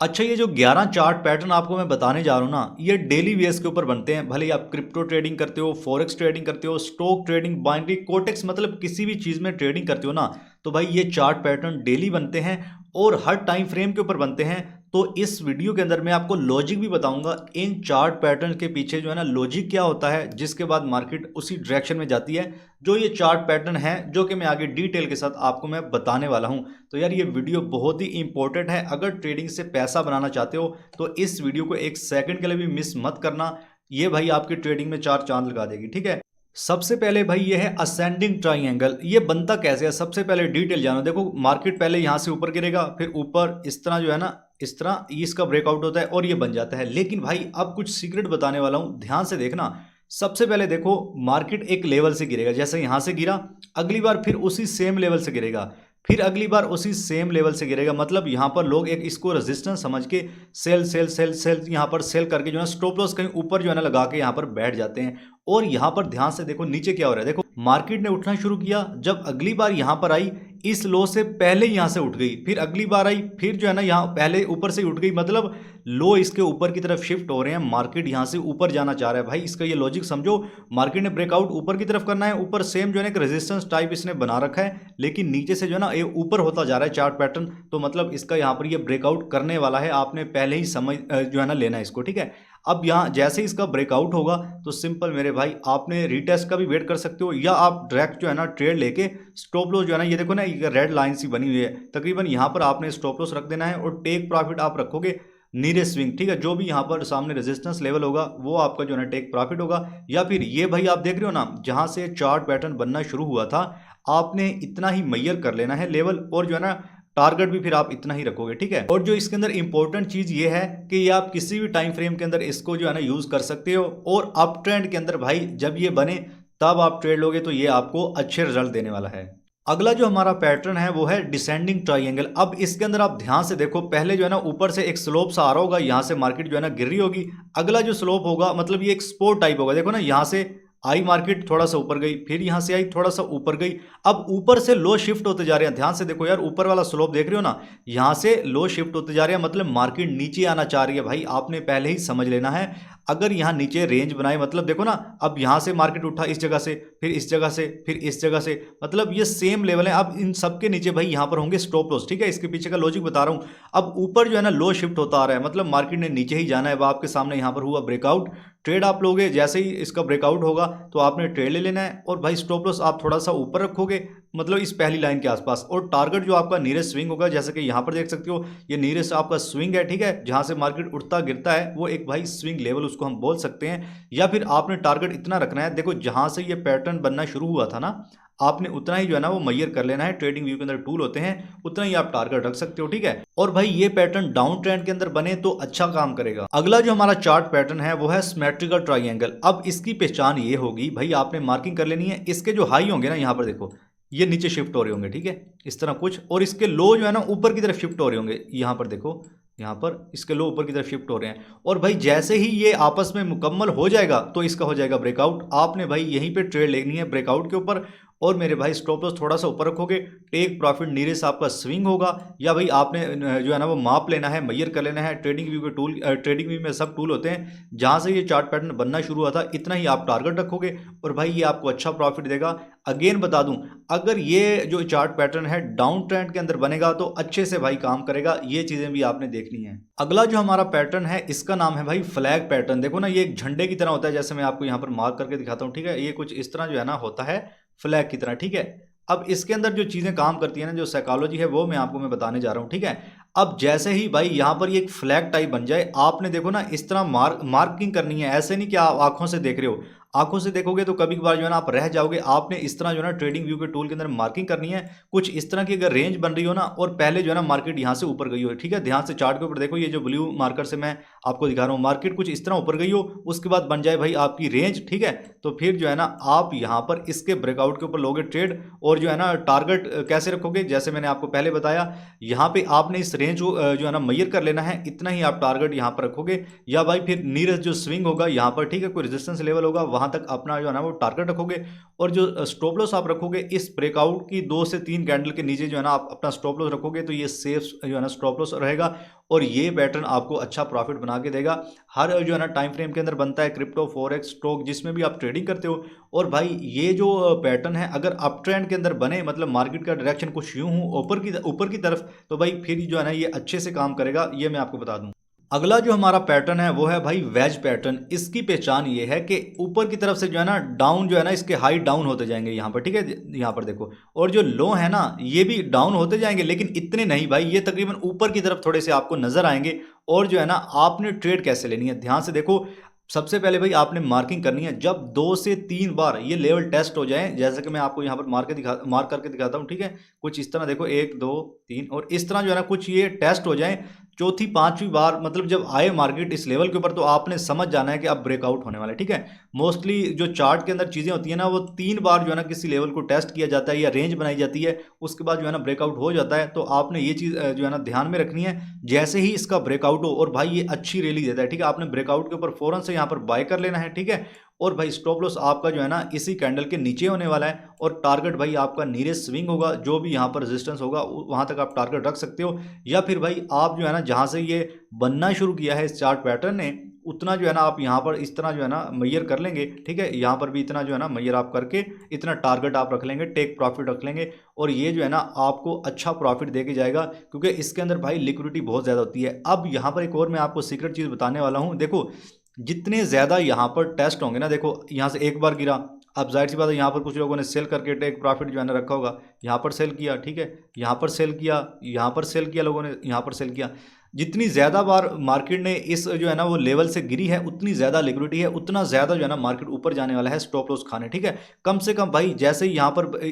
अच्छा, ये जो 11 चार्ट पैटर्न आपको मैं बताने जा रहा हूँ ना, ये डेली बेस के ऊपर बनते हैं। भले ही आप क्रिप्टो ट्रेडिंग करते हो, फॉरेक्स ट्रेडिंग करते हो, स्टॉक ट्रेडिंग, बाइनरी, कोटेक्स, मतलब किसी भी चीज़ में ट्रेडिंग करते हो ना, तो भाई ये चार्ट पैटर्न डेली बनते हैं और हर टाइम फ्रेम के ऊपर बनते हैं। तो इस वीडियो के अंदर मैं आपको लॉजिक भी बताऊंगा, इन चार्ट पैटर्न के पीछे जो है ना लॉजिक क्या होता है, जिसके बाद मार्केट उसी डायरेक्शन में जाती है जो ये चार्ट पैटर्न है, जो कि मैं आगे डिटेल के साथ आपको मैं बताने वाला हूं। तो यार ये वीडियो बहुत ही इंपॉर्टेंट है। अगर ट्रेडिंग से पैसा बनाना चाहते हो तो इस वीडियो को एक सेकंड के लिए भी मिस मत करना। ये भाई आपकी ट्रेडिंग में चार चांद लगा देगी, ठीक है। सबसे पहले भाई ये है असेंडिंग ट्राइंगल। ये बनता कैसे है, सबसे पहले डिटेल जानो। देखो मार्केट पहले यहां से ऊपर गिरेगा, फिर ऊपर इस तरह जो है ना, इस तरह इसका ब्रेकआउट होता है और ये बन जाता है। लेकिन भाई अब कुछ सीक्रेट बताने वाला हूं, ध्यान से देखना। सबसे पहले देखो मार्केट एक लेवल से गिरेगा, जैसे यहां से गिरा, अगली बार फिर उसी सेम लेवल से गिरेगा, फिर अगली बार उसी सेम लेवल से गिरेगा। मतलब यहां पर लोग एक इसको रेजिस्टेंस समझ के सेल सेल सेल सेल यहां पर सेल करके जो है स्टॉप लॉस कहीं ऊपर जो है ना लगा के यहां पर बैठ जाते हैं। और यहां पर ध्यान से देखो नीचे क्या हो रहा है। देखो मार्केट ने उठना शुरू किया, जब अगली बार यहां पर आई इस लो से पहले यहां से उठ गई, फिर अगली बार आई, फिर जो है ना यहां पहले ऊपर से उठ गई। मतलब लो इसके ऊपर की तरफ शिफ्ट हो रहे हैं, मार्केट यहां से ऊपर जाना चाह रहा है। भाई इसका ये लॉजिक समझो, मार्केट ने ब्रेकआउट ऊपर की तरफ करना है, ऊपर सेम जो है ना एक रेजिस्टेंस टाइप इसने बना रखा है, लेकिन नीचे से जो है ना ये ऊपर होता जा रहा है चार्ट पैटर्न। तो मतलब इसका यहाँ पर ये ब्रेकआउट करने वाला है, आपने पहले ही समझ जो है ना लेना है इसको, ठीक है। अब यहाँ जैसे इसका ब्रेकआउट होगा तो सिंपल मेरे भाई आपने रीटेस्ट का भी वेट कर सकते हो, या आप डायरेक्ट जो है ना ट्रेड लेके स्टॉप लॉस जो है ना, ये देखो ना ये रेड लाइन सी बनी हुई है, तकरीबन यहाँ पर आपने स्टॉप लॉस रख देना है और टेक प्रॉफिट आप रखोगे नीरेस्ट स्विंग, ठीक है। जो भी यहाँ पर सामने रेजिस्टेंस लेवल होगा वो आपका जो है ना टेक प्रॉफिट होगा। या फिर ये भाई आप देख रहे हो ना, जहां से चार्ट पैटर्न बनना शुरू हुआ था, आपने इतना ही मैयर कर लेना है लेवल, और जो है ना टारगेट भी फिर आप इतना ही रखोगे, ठीक है। और जो इसके अंदर इंपॉर्टेंट चीज ये है कि ये आप किसी भी टाइम फ्रेम के अंदर इसको जो है ना यूज कर सकते हो। और अप ट्रेंड के अंदर भाई जब ये बने तब आप ट्रेड लोगे तो ये आपको अच्छे रिजल्ट देने वाला है। अगला जो हमारा पैटर्न है वो है डिसेंडिंग ट्राइंगल। अब इसके अंदर आप ध्यान से देखो, पहले जो है ना ऊपर से एक स्लोप सा आ रहा होगा, यहां से मार्केट जो है ना गिर रही होगी। अगला जो स्लोप होगा मतलब ये एक स्पोर्ट टाइप होगा, देखो ना यहां से आई मार्केट थोड़ा सा ऊपर गई, फिर यहां से आई थोड़ा सा ऊपर गई, अब ऊपर से लो शिफ्ट होते जा रहे हैं। ध्यान से देखो यार, ऊपर वाला स्लोप देख रहे हो ना, यहां से लो शिफ्ट होते जा रहे हैं, मतलब मार्केट नीचे आना चाह रही है। भाई आपने पहले ही समझ लेना है, अगर यहां नीचे रेंज बनाए, मतलब देखो ना अब यहां से मार्केट उठा इस जगह से, फिर इस जगह से, फिर इस जगह से, मतलब ये सेम लेवल है। अब इन सबके नीचे भाई यहां पर होंगे स्टॉप लॉस, ठीक है। इसके पीछे का लॉजिक बता रहा हूं। अब ऊपर जो है ना लो शिफ्ट होता आ रहा है, मतलब मार्केट ने नीचे ही जाना है। अब आपके सामने यहां पर हुआ ब्रेकआउट, ट्रेड आप लोगे, जैसे ही इसका ब्रेकआउट होगा तो आपने ट्रेड ले लेना है, और भाई स्टॉप लॉस आप थोड़ा सा ऊपर रखोगे, मतलब इस पहली लाइन के आसपास। और टारगेट जो आपका नीरेस्ट स्विंग होगा, जैसे कि यहां पर देख सकते हो ये नीरेस्ट आपका स्विंग है, ठीक है, जहां से मार्केट उठता गिरता है, वो एक भाई स्विंग लेवल उसको हम बोल सकते हैं। या फिर आपने टारगेट इतना रखना है, देखो जहां से ये पैटर्न बनना शुरू हुआ था ना, आपने उतना ही जो है ना वो मैयर कर लेना है। ट्रेडिंग व्यू के अंदर टूल होते हैं, उतना ही आप टारगेट रख सकते हो, ठीक है। और भाई ये पैटर्न डाउन ट्रेंड के अंदर बने तो अच्छा काम करेगा। अगला जो हमारा चार्ट पैटर्न है वो है सिमेट्रिकल ट्राइंगल। अब इसकी पहचान ये होगी भाई, आपने मार्किंग कर लेनी है, इसके जो हाई होंगे ना यहाँ पर देखो ये नीचे शिफ्ट हो रहे होंगे, ठीक है, इस तरह कुछ, और इसके लो जो है ना ऊपर की तरफ शिफ्ट हो रहे होंगे। यहाँ पर देखो, यहाँ पर इसके लो ऊपर की तरफ शिफ्ट हो रहे हैं। और भाई जैसे ही ये आपस में मुकम्मल हो जाएगा तो इसका हो जाएगा ब्रेकआउट। आपने भाई यहीं पे ट्रेड लेनी है ब्रेकआउट के ऊपर, और मेरे भाई स्टॉप लॉस थोड़ा सा ऊपर रखोगे, टेक प्रॉफिट नीरेस्ट आपका स्विंग होगा। या भाई आपने जो है ना वो माप लेना है, मैयर कर लेना है। ट्रेडिंग व्यू के टूल, ट्रेडिंग व्यू में सब टूल होते हैं, जहां से ये चार्ट पैटर्न बनना शुरू हुआ था इतना ही आप टारगेट रखोगे, और भाई ये आपको अच्छा प्रॉफिट देगा। अगेन बता दूं, अगर ये जो चार्ट पैटर्न है डाउन ट्रेंड के अंदर बनेगा तो अच्छे से भाई काम करेगा, ये चीजें भी आपने देखनी है। अगला जो हमारा पैटर्न है इसका नाम है भाई फ्लैग पैटर्न। देखो ना ये एक झंडे की तरह होता है, जैसे मैं आपको यहाँ पर मार्क करके दिखाता हूँ, ठीक है, ये कुछ इस तरह जो है ना होता है फ्लैग की तरह, ठीक है। अब इसके अंदर जो चीजें काम करती है ना, जो साइकोलॉजी है वो मैं आपको मैं बताने जा रहा हूँ, ठीक है। अब जैसे ही भाई यहाँ पर ये एक फ्लैग टाइप बन जाए, आपने देखो ना इस तरह मार्किंग करनी है। ऐसे नहीं कि आप आंखों से देख रहे हो, आंखों से देखोगे तो कभी कभार जो है ना आप रह जाओगे। आपने इस तरह जो है ना ट्रेडिंग व्यू के टूल के अंदर मार्किंग करनी है, कुछ इस तरह की अगर रेंज बन रही हो ना, और पहले जो है ना मार्केट यहाँ से ऊपर गई हो, ठीक है, ध्यान से चार्ट के ऊपर देखो, ये जो ब्लू मार्कर से मैं आपको दिखा रहा हूँ, मार्केट कुछ इस तरह ऊपर गई हो, उसके बाद बन जाए भाई आपकी रेंज, ठीक है। तो फिर जो है ना आप यहाँ पर इसके ब्रेकआउट के ऊपर लोगे ट्रेड, और जो है ना टारगेट कैसे रखोगे, जैसे मैंने आपको पहले बताया, यहाँ पे आपने इस रेंज को जो है ना मैयर कर लेना है, इतना ही आप टारगेट यहाँ पर रखोगे। या भाई फिर नीरज जो स्विंग होगा यहाँ पर, ठीक है, कोई रेजिस्टेंस लेवल होगा वहां तक अपना जो है ना वो टारगेट रखोगे, और जो स्टॉप लॉस आप रखोगे इस ब्रेकआउट की 2 से 3 कैंडल के नीचे जो है ना आप अपना स्टॉप लॉस रखोगे, तो ये सेफ जो है ना स्टॉप लॉस रहेगा, और ये पैटर्न आपको अच्छा प्रॉफिट बना के देगा। हर जो है ना टाइम फ्रेम के अंदर बनता है, क्रिप्टो, फॉरेक्स, स्टॉक, जिसमें भी आप ट्रेडिंग करते हो। और भाई ये जो पैटर्न है अगर अप ट्रेंड के अंदर बने, मतलब मार्केट का डायरेक्शन कुछ यूं हो ऊपर की तरफ, तो भाई फिर जो है ना ये अच्छे से काम करेगा, ये मैं आपको बता दूं। अगला जो हमारा पैटर्न है वो है भाई वेज पैटर्न। इसकी पहचान ये है कि ऊपर की तरफ से जो है ना डाउन जो है ना इसके हाई डाउन होते जाएंगे यहाँ पर, ठीक है, यहाँ पर देखो, और जो लो है ना ये भी डाउन होते जाएंगे, लेकिन इतने नहीं भाई, ये तकरीबन ऊपर की तरफ थोड़े से आपको नजर आएंगे। और जो है ना आपने ट्रेड कैसे लेनी है, ध्यान से देखो। सबसे पहले भाई आपने मार्किंग करनी है, जब 2 से 3 बार ये लेवल टेस्ट हो जाए, जैसे कि मैं आपको यहाँ पर मार्क करके दिखाता हूँ, ठीक है, कुछ इस तरह देखो, 1 2 3, और इस तरह जो है ना कुछ ये टेस्ट हो जाए, चौथी पांचवी बार मतलब जब आए मार्केट इस लेवल के ऊपर, तो आपने समझ जाना है कि अब ब्रेकआउट होने वाला है, ठीक है। मोस्टली जो चार्ट के अंदर चीजें होती है ना, वो 3 बार जो है ना किसी लेवल को टेस्ट किया जाता है या रेंज बनाई जाती है, उसके बाद जो है ना ब्रेकआउट हो जाता है। तो आपने ये चीज जो है ना ध्यान में रखनी है, जैसे ही इसका ब्रेकआउट हो, और भाई ये अच्छी रैली देता है, ठीक है, आपने ब्रेकआउट के ऊपर फौरन से यहाँ पर बाय कर लेना है, ठीक है। और भाई स्टॉप लॉस आपका जो है ना इसी कैंडल के नीचे होने वाला है, और टारगेट भाई आपका नीरेस्ट स्विंग होगा, जो भी यहाँ पर रेजिस्टेंस होगा वहां तक आप टारगेट रख सकते हो। या फिर भाई आप जो है ना जहां से ये बनना शुरू किया है इस चार्ट पैटर्न ने, उतना जो है ना आप यहाँ पर इस तरह जो है ना मैयर कर लेंगे, ठीक है, यहाँ पर भी इतना जो है ना मैयर आप करके इतना टारगेट आप रख लेंगे, टेक प्रॉफिट रख लेंगे, और ये जो है ना आपको अच्छा प्रॉफिट दे के जाएगा, क्योंकि इसके अंदर भाई लिक्विडिटी बहुत ज़्यादा होती है। अब यहाँ पर एक और मैं आपको सीक्रेट चीज़ बताने वाला हूँ, देखो जितने ज़्यादा यहाँ पर टेस्ट होंगे ना, देखो यहाँ से एक बार गिरा, अब जाहिर सी बात है यहाँ पर कुछ लोगों ने सेल करके टेक प्रॉफिट जो है ना रखा होगा, यहाँ पर सेल किया, ठीक है, यहाँ पर सेल किया, यहाँ पर सेल किया लोगों ने, यहाँ पर सेल किया। जितनी ज़्यादा बार मार्केट ने इस जो है ना वो लेवल से गिरी है, उतनी ज़्यादा लिक्विडिटी है, उतना ज़्यादा जो है ना मार्केट ऊपर जाने वाला है स्टॉप लॉस खाने, ठीक है। कम से कम भाई जैसे ही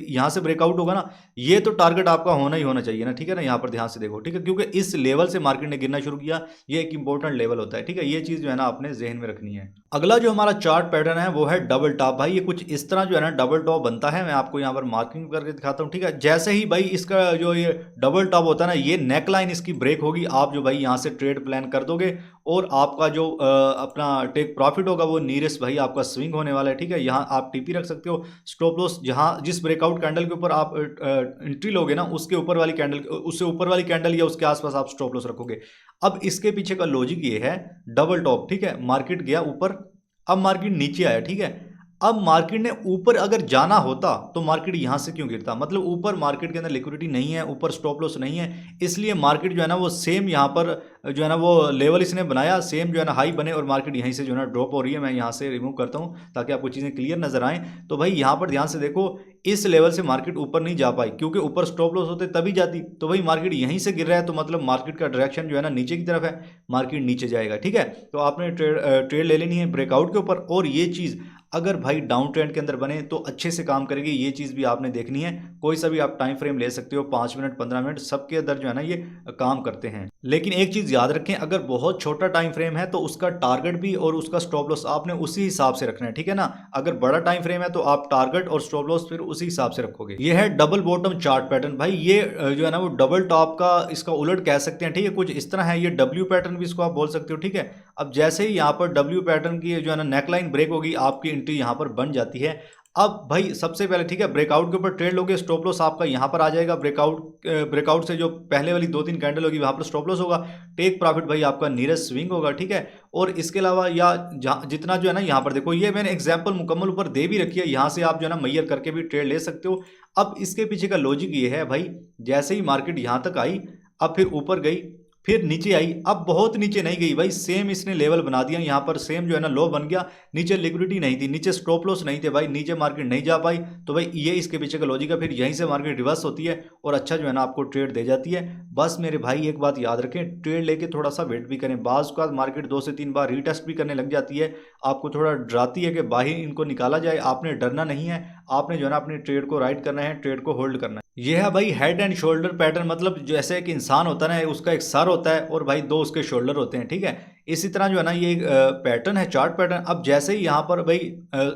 यहाँ से ब्रेकआउट होगा ना, ये तो टारगेट आपका होना ही होना चाहिए ना, ठीक है ना, यहाँ पर ध्यान से देखो, ठीक है, क्योंकि इस लेवल से मार्केट ने गिरना शुरू किया, ये एक इंपॉर्टेंट लेवल होता है, ठीक है, ये चीज़ जो है ना आपने जहन में रखनी है। अगला जो हमारा चार्ट पैटर्न है वो है डबल टॉप। भाई ये कुछ इस तरह जो है ना डबल टॉप बनता है, मैं आपको यहाँ पर मार्किंग करके दिखाता हूँ, ठीक है। जैसे ही भाई इसका जो ये डबल टॉप होता है ना, ये नेक लाइन इसकी ब्रेक होगी, आप जो भाई यहाँ से ट्रेड प्लान कर दोगे, और आपका जो अपना टेक प्रॉफिट होगा वो नीरेस्ट भाई आपका स्विंग होने वाला है, ठीक है। यहाँ आप टीपी रख सकते हो, स्टॉप लॉस जहाँ जिस ब्रेकआउट कैंडल के ऊपर आप एंट्री लोगे ना, उसके ऊपर वाली कैंडल, उससे ऊपर वाली कैंडल या उसके आसपास आप स्टॉप लॉस रखोगे। अब इसके पीछे का लॉजिक ये है, डबल टॉप, ठीक है, मार्केट गया ऊपर, अब मार्केट नीचे आया, ठीक है। अब मार्केट ने ऊपर अगर जाना होता तो मार्केट यहां से क्यों गिरता, मतलब ऊपर मार्केट के अंदर लिक्विडिटी नहीं है, ऊपर स्टॉप लॉस नहीं है, इसलिए मार्केट जो है ना वो सेम यहां पर जो है ना वो लेवल इसने बनाया, सेम जो है ना हाई बने, और मार्केट यहीं से जो है ना ड्रॉप हो रही है। मैं यहां से रिमूव करता हूं ताकि आपको चीज़ें क्लियर नजर आए। तो भाई यहां पर ध्यान से देखो, इस लेवल से मार्केट ऊपर नहीं जा पाई, क्योंकि ऊपर स्टॉप लॉस होते तभी जाती, तो भाई मार्केट यहीं से गिर रहा है, तो मतलब मार्केट का डायरेक्शन जो है ना नीचे की तरफ है, मार्केट नीचे जाएगा, ठीक है। तो आपने ट्रेड ले लेनी है ब्रेकआउट के ऊपर, और ये चीज़ अगर भाई डाउन ट्रेंड के अंदर बने तो अच्छे से काम करेगी, ये चीज़ भी आपने देखनी है। कोई सा भी आप टाइम फ्रेम ले सकते हो, 5 मिनट 15 मिनट सबके अंदर जो है ना ये काम करते हैं। लेकिन एक चीज़ याद रखें, अगर बहुत छोटा टाइम फ्रेम है तो उसका टारगेट भी और उसका स्टॉप लॉस आपने उसी हिसाब से रखना है, ठीक है ना। अगर बड़ा टाइम फ्रेम है तो आप टारगेट और स्टॉप लॉस फिर उसी हिसाब से रखोगे। ये है डबल बॉटम चार्ट पैटर्न। भाई ये जो है ना वो डबल टॉप का इसका उलट कह सकते हैं, ठीक है, कुछ इस तरह है। ये डब्ल्यू पैटर्न भी इसको आप बोल सकते हो, ठीक है। अब जैसे ही यहाँ पर डब्ल्यू पैटर्न की जो है ना नेकलाइन ब्रेक होगी, आपकी एंट्री यहाँ पर बन जाती है। अब भाई सबसे पहले, ठीक है, ब्रेकआउट के ऊपर ट्रेड लोगे, स्टॉप लॉस आपका यहाँ पर आ जाएगा, ब्रेकआउट से जो पहले वाली 2-3 कैंडल होगी वहाँ पर स्टॉप लॉस होगा, टेक प्रॉफिट भाई आपका नीरेस्ट स्विंग होगा, ठीक है। और इसके अलावा या जितना जो है ना यहाँ पर देखो, ये मैंने एग्जाम्पल मुकम्मल ऊपर दे भी रखी है, यहाँ से आप जो है ना मैयर करके भी ट्रेड ले सकते हो। अब इसके पीछे का लॉजिक ये है भाई, जैसे ही मार्केट यहाँ तक आई, अब फिर ऊपर गई, फिर नीचे आई, अब बहुत नीचे नहीं गई भाई, सेम इसने लेवल बना दिया, यहाँ पर सेम जो है ना लो बन गया, नीचे लिक्विडिटी नहीं थी, नीचे स्टॉप लॉस नहीं थे भाई, नीचे मार्केट नहीं जा पाई, तो भाई ये इसके पीछे का लॉजिक है। फिर यहीं से मार्केट रिवर्स होती है और अच्छा जो है ना आपको ट्रेड दे जाती है। बस मेरे भाई एक बात याद रखें, ट्रेड लेके थोड़ा सा वेट भी करें, बाज का मार्केट 2 से 3 बार रीटेस्ट भी करने लग जाती है, आपको थोड़ा डराती है कि बाहर इनको निकाला जाए, आपने डरना नहीं है, आपने जो है ना अपने ट्रेड को राइट करना है, ट्रेड को होल्ड करना है। यह है भाई हेड एंड शोल्डर पैटर्न, मतलब जैसे एक इंसान होता है ना, उसका एक सर होता है और भाई 2 उसके शोल्डर होते हैं, ठीक है। इसी तरह जो है ना ये पैटर्न है, चार्ट पैटर्न। अब जैसे ही यहाँ पर भाई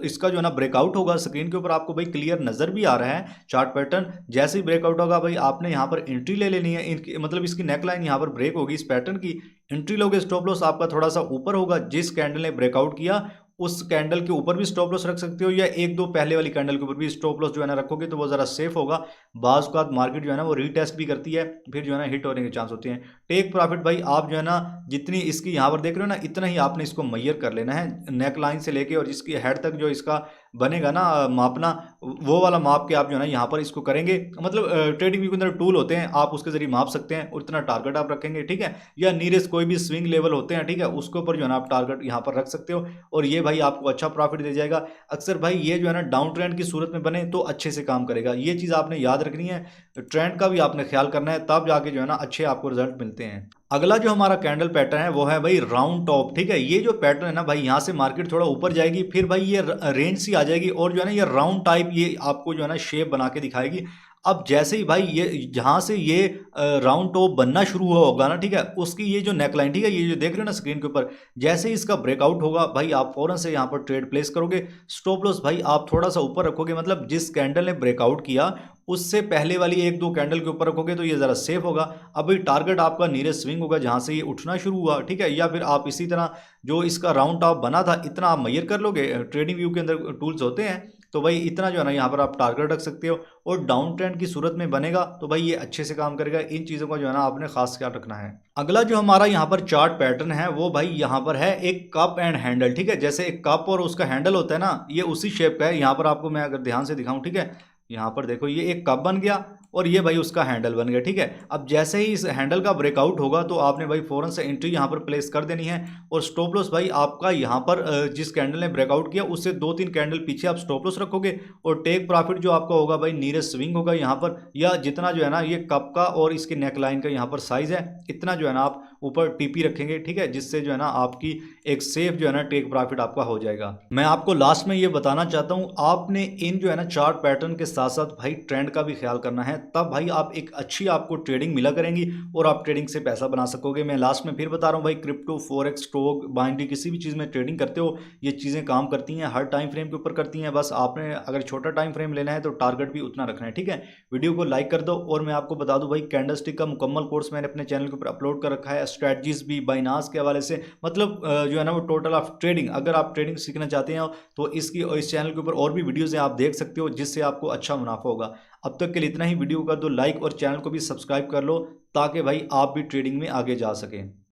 इसका जो है ना ब्रेकआउट होगा, स्क्रीन के ऊपर आपको भाई क्लियर नजर भी आ रहा है चार्ट पैटर्न, जैसे ही ब्रेकआउट होगा भाई आपने यहाँ पर एंट्री ले लेनी है, मतलब इसकी नेकलाइन यहाँ पर ब्रेक होगी, इस पैटर्न की एंट्री लोगे, स्टॉप लॉस आपका थोड़ा सा ऊपर होगा, जिस कैंडल ने ब्रेकआउट किया उस कैंडल के ऊपर भी स्टॉप लॉस रख सकते हो, या एक दो पहले वाली कैंडल के ऊपर भी स्टॉप लॉस जो है ना रखोगे तो वो ज़रा सेफ होगा। बाज़ के बाद मार्केट जो है ना वो रीटेस्ट भी करती है, फिर जो है ना हिट होने के चांस होते हैं। टेक प्रॉफिट भाई आप जो है ना जितनी इसकी यहाँ पर देख रहे हो ना, इतना ही आपने इसको मैयर कर लेना है नेक लाइन से लेके, और इसकी हेड तक जो इसका बनेगा ना मापना, वो वाला माप के आप जो है ना यहाँ पर इसको करेंगे। मतलब ट्रेडिंग व्यू के अंदर टूल होते हैं, आप उसके जरिए माप सकते हैं और इतना टारगेट आप रखेंगे, ठीक है। या नीरेस्ट कोई भी स्विंग लेवल होते हैं, ठीक है, उसके ऊपर जो है ना आप टारगेट यहाँ पर रख सकते हो, और ये भाई आपको अच्छा प्रॉफिट दे जाएगा। अक्सर भाई ये जो है ना डाउन ट्रेंड की सूरत में बने तो अच्छे से काम करेगा, ये चीज़ आपने याद रखनी है। ट्रेंड का भी आपने ख्याल करना है, तब जाके जो है ना अच्छे आपको रिजल्ट मिलते हैं। अगला जो हमारा कैंडल पैटर्न है वो है भाई राउंड टॉप, ठीक है। ये जो पैटर्न है ना भाई, यहाँ से मार्केट थोड़ा ऊपर जाएगी, फिर भाई ये रेंज सी आ जाएगी, और जो है ना ये राउंड टाइप ये आपको जो है ना शेप बना के दिखाएगी। अब जैसे ही भाई ये जहाँ से ये राउंड टॉप बनना शुरू हुआ होगा ना, ठीक है, उसकी ये जो नेकलाइन, ठीक है, ये जो देख रहे हो ना स्क्रीन के ऊपर, जैसे ही इसका ब्रेकआउट होगा भाई आप फौरन से यहाँ पर ट्रेड प्लेस करोगे। स्टॉप लॉस भाई आप थोड़ा सा ऊपर रखोगे, मतलब जिस कैंडल ने ब्रेकआउट किया उससे पहले वाली एक दो कैंडल के ऊपर रखोगे तो ये ज़रा सेफ होगा। अभी टारगेट आपका नीरेस्ट स्विंग होगा जहाँ से ये उठना शुरू हुआ, ठीक है, या फिर आप इसी तरह जो इसका राउंड टॉप बना था इतना आप मैयर कर लोगे। ट्रेडिंग व्यू के अंदर टूल्स होते हैं, तो भाई इतना जो है ना यहाँ पर आप टारगेट रख सकते हो, और डाउन ट्रेंड की सूरत में बनेगा तो भाई ये अच्छे से काम करेगा। इन चीज़ों का जो है ना आपने खास ख्याल रखना है। अगला जो हमारा यहाँ पर चार्ट पैटर्न है वो भाई यहाँ पर है एक कप एंड हैंडल, ठीक है। जैसे एक कप और उसका हैंडल होता है ना, ये उसी शेप का है। यहाँ पर आपको मैं अगर ध्यान से दिखाऊं, ठीक है, यहाँ पर देखो ये एक कप बन गया और ये भाई उसका हैंडल बन गया, ठीक है। अब जैसे ही इस हैंडल का ब्रेकआउट होगा तो आपने भाई फौरन से एंट्री यहाँ पर प्लेस कर देनी है, और स्टॉप लॉस भाई आपका यहाँ पर जिस कैंडल ने ब्रेकआउट किया उससे दो तीन कैंडल पीछे आप स्टॉप लॉस रखोगे, और टेक प्रॉफिट जो आपका होगा भाई नीरेस्ट स्विंग होगा यहाँ पर, या जितना जो है ना ये कप का और इसके नेकलाइन का यहाँ पर साइज है इतना जो है ना आप ऊपर टीपी रखेंगे, ठीक है, जिससे जो है ना आपकी एक सेफ जो है ना टेक प्रॉफिट आपका हो जाएगा। मैं आपको लास्ट में ये बताना चाहता हूँ, आपने इन जो है ना चार्ट पैटर्न के साथ साथ भाई ट्रेंड का भी ख्याल करना है, तब भाई आप एक अच्छी आपको ट्रेडिंग मिला करेंगी और आप ट्रेडिंग से पैसा बना सकोगे। मैं लास्ट में फिर बता रहा हूँ भाई, क्रिप्टो, फॉरेक्स, स्टॉक, बाइनरी, किसी भी चीज़ में ट्रेडिंग करते हो ये चीज़ें काम करती हैं, हर टाइम फ्रेम के ऊपर करती हैं। बस आपने अगर छोटा टाइम फ्रेम लेना है तो टारगेट भी उतना रखना है, ठीक है। वीडियो को लाइक कर दो, और मैं आपको बता दूं भाई कैंडलस्टिक का मुकम्मल कोर्स मैंने अपने चैनल के ऊपर अपलोड कर रखा है, स्ट्रैटेजीज भी बाइनास के हवाले से, मतलब जो है ना वो टोटल ऑफ ट्रेडिंग। अगर आप ट्रेडिंग सीखना चाहते हैं तो इस चैनल के ऊपर और भी वीडियोज़ हैं, आप देख सकते हो, जिससे आपको अच्छा मुनाफा होगा। अब तक के लिए इतना ही। वीडियो कर दो लाइक और चैनल को भी सब्सक्राइब कर लो, ताकि भाई आप भी ट्रेडिंग में आगे जा सकें।